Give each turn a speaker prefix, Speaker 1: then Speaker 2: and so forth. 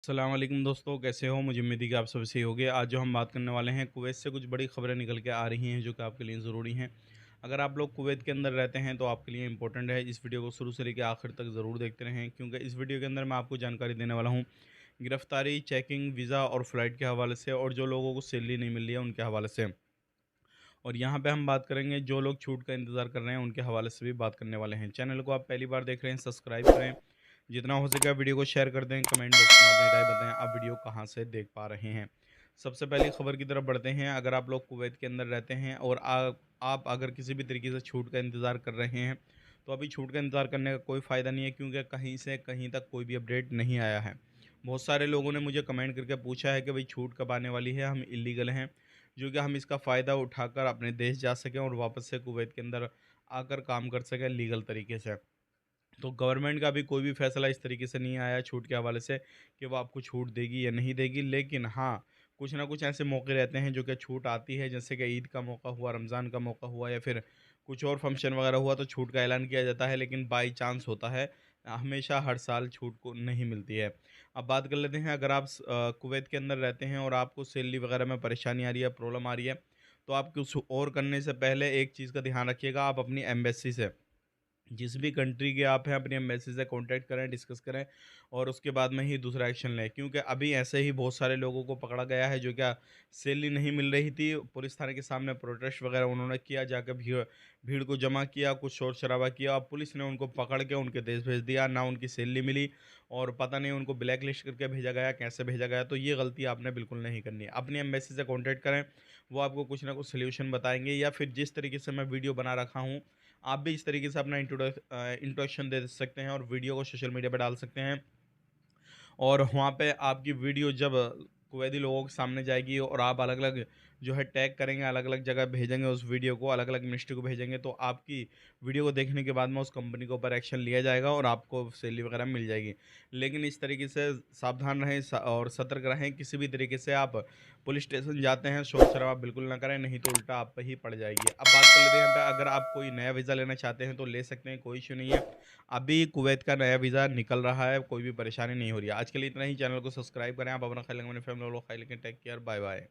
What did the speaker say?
Speaker 1: अस्सलाम वालेकुम दोस्तों, कैसे हो? मुझे उम्मीद है कि आप सब सही होंगे। आज जो हम बात करने वाले हैं, कुवैत से कुछ बड़ी खबरें निकल के आ रही हैं जो कि आपके लिए ज़रूरी हैं। अगर आप लोग कुवैत के अंदर रहते हैं तो आपके लिए इंपॉर्टेंट है। इस वीडियो को शुरू से लेकर आखिर तक ज़रूर देखते रहें, क्योंकि इस वीडियो के अंदर मैं आपको जानकारी देने वाला हूँ गिरफ्तारी, चेकिंग, वीज़ा और फ़्लाइट के हवाले से, और जो लोगों को सैलरी नहीं मिल रही है उनके हवाले से। और यहाँ पे हम बात करेंगे जो लोग छूट का इंतज़ार कर रहे हैं उनके हवाले से भी बात करने वाले हैं। चैनल को आप पहली बार देख रहे हैं, सब्सक्राइब करें। जितना हो सके वीडियो को शेयर कर दें। कमेंट बॉक्स में अपनी राय बताएं, आप वीडियो कहाँ से देख पा रहे हैं। सबसे पहली खबर की तरफ बढ़ते हैं। अगर आप लोग कुवैत के अंदर रहते हैं और आप अगर किसी भी तरीके से छूट का इंतज़ार कर रहे हैं, तो अभी छूट का इंतज़ार करने का कोई फ़ायदा नहीं है, क्योंकि कहीं से कहीं तक कोई भी अपडेट नहीं आया है। बहुत सारे लोगों ने मुझे कमेंट करके पूछा है कि भाई छूट कब आने वाली है, हम इलीगल हैं, जो कि हम इसका फ़ायदा उठाकर अपने देश जा सकें और वापस से कुवैत के अंदर आकर काम कर सकें लीगल तरीके से। तो गवर्नमेंट का भी कोई भी फैसला इस तरीके से नहीं आया छूट के हवाले से कि वो आपको छूट देगी या नहीं देगी। लेकिन हाँ, कुछ ना कुछ ऐसे मौके रहते हैं जो कि छूट आती है, जैसे कि ईद का मौका हुआ, रमज़ान का मौका हुआ, या फिर कुछ और फंक्शन वगैरह हुआ तो छूट का ऐलान किया जाता है। लेकिन बाई चांस होता है, हमेशा हर साल छूट को नहीं मिलती है। अब बात कर लेते हैं, अगर आप कुवैत के अंदर रहते हैं और आपको सैलरी वगैरह में परेशानी आ रही है, प्रॉब्लम आ रही है, तो आप कुछ और करने से पहले एक चीज़ का ध्यान रखिएगा। आप अपनी एम्बेसी से, जिस भी कंट्री के आप हैं, अपनी एम्बेसी से कॉन्टैक्ट करें, डिस्कस करें, और उसके बाद में ही दूसरा एक्शन लें। क्योंकि अभी ऐसे ही बहुत सारे लोगों को पकड़ा गया है जो क्या सैलरी नहीं मिल रही थी, पुलिस थाने के सामने प्रोटेस्ट वगैरह उन्होंने किया, जाकर भीड़ भीड़ को जमा किया, कुछ शोर शराबा किया, और पुलिस ने उनको पकड़ के उनके देश भेज दिया। ना उनकी सैलरी मिली, और पता नहीं उनको ब्लैक लिस्ट करके भेजा गया, कैसे भेजा गया। तो ये गलती आपने बिल्कुल नहीं करनी है। अपनी एम्बेसी से कॉन्टैक्ट करें, वो आपको कुछ ना कुछ सोल्यूशन बताएंगे, या फिर जिस तरीके से मैं वीडियो बना रखा हूँ, आप भी इस तरीके से अपना इंट्रोडक्शन दे सकते हैं और वीडियो को सोशल मीडिया पर डाल सकते हैं। और वहाँ पे आपकी वीडियो जब कुवैती लोगों के सामने जाएगी और आप अलग-अलग जो है टैग करेंगे, अलग-अलग जगह भेजेंगे उस वीडियो को, अलग-अलग मिनिस्ट्री को भेजेंगे, तो आपकी वीडियो को देखने के बाद में उस कंपनी के ऊपर एक्शन लिया जाएगा और आपको सैलरी वगैरह मिल जाएगी। लेकिन इस तरीके से सावधान रहें और सतर्क रहें। किसी भी तरीके से आप पुलिस स्टेशन जाते हैं, शोर-शराबा बिल्कुल ना करें, नहीं तो उल्टा आप पे ही पड़ जाएगी। अब बात कर लेते हैं यहाँ पे, अगर आप कोई नया वीज़ा लेना चाहते हैं तो ले सकते हैं, कोई इश्यू नहीं है। अभी कुवैत का नया वीज़ा निकल रहा है, कोई भी परेशानी नहीं हो रही है। आज के लिए इतना ही। चैनल को सब्सक्राइब करें। आप अपना ख्याल रखें, अपनी फैमिली वालों का ख्याल रखें। Take care, bye bye.